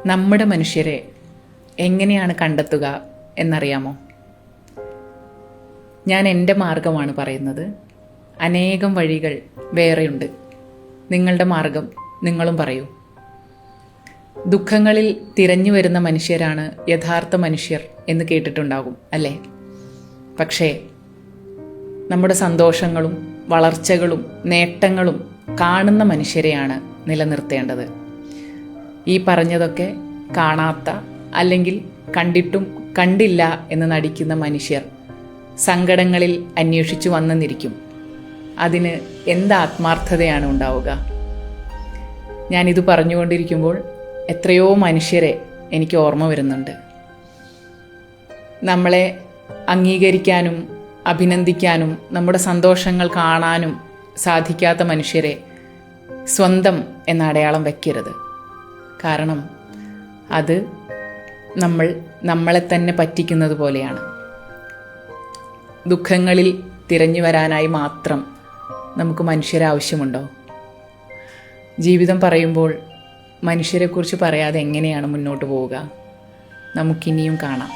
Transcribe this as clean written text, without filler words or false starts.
നമ്മുടെ മനുഷ്യരെ എങ്ങനെയാണ് കണ്ടെത്തുക എന്നറിയാമോ? ഞാൻ എൻ്റെ മാർഗമാണ് പറയുന്നത്. അനേകം വഴികൾ വേറെയുണ്ട്. നിങ്ങളുടെ മാർഗം നിങ്ങളും പറയൂ. ദുഃഖങ്ങളിൽ തിരഞ്ഞു വരുന്ന മനുഷ്യരാണ് യഥാർത്ഥ മനുഷ്യർ എന്ന് കേട്ടിട്ടുണ്ടാകും അല്ലേ? പക്ഷേ നമ്മുടെ സന്തോഷങ്ങളും വളർച്ചകളും നേട്ടങ്ങളും കാണുന്ന മനുഷ്യരെയാണ് നിലനിർത്തേണ്ടത്. ഈ പറഞ്ഞതൊക്കെ കാണാത്ത അല്ലെങ്കിൽ കണ്ടിട്ടും കണ്ടില്ല എന്ന് നടിക്കുന്ന മനുഷ്യർ സങ്കടങ്ങളിൽ അന്വേഷിച്ചു വന്നെന്നിരിക്കും. അതിന് എന്ത് ആത്മാർത്ഥതയാണ് ഉണ്ടാവുക? ഞാനിത് പറഞ്ഞുകൊണ്ടിരിക്കുമ്പോൾ എത്രയോ മനുഷ്യരെ എനിക്ക് ഓർമ്മ വരുന്നുണ്ട്. നമ്മളെ അംഗീകരിക്കാനും അഭിനന്ദിക്കാനും നമ്മുടെ സന്തോഷങ്ങൾ കാണാനും സാധിക്കാത്ത മനുഷ്യരെ സ്വന്തം എന്ന അടയാളം വയ്ക്കരുത്. കാരണം അത് നമ്മളെ തന്നെ പറ്റിക്കുന്നത് പോലെയാണ്. ദുഃഖങ്ങളിൽ തിരഞ്ഞു വരാനായി മാത്രം നമുക്ക് മനുഷ്യരെ ആവശ്യമുണ്ടോ? ജീവിതം പറയുമ്പോൾ മനുഷ്യരെക്കുറിച്ച് പറയാതെ എങ്ങനെയാണ് മുന്നോട്ട് പോവുക? നമുക്കിനിയും കാണാം.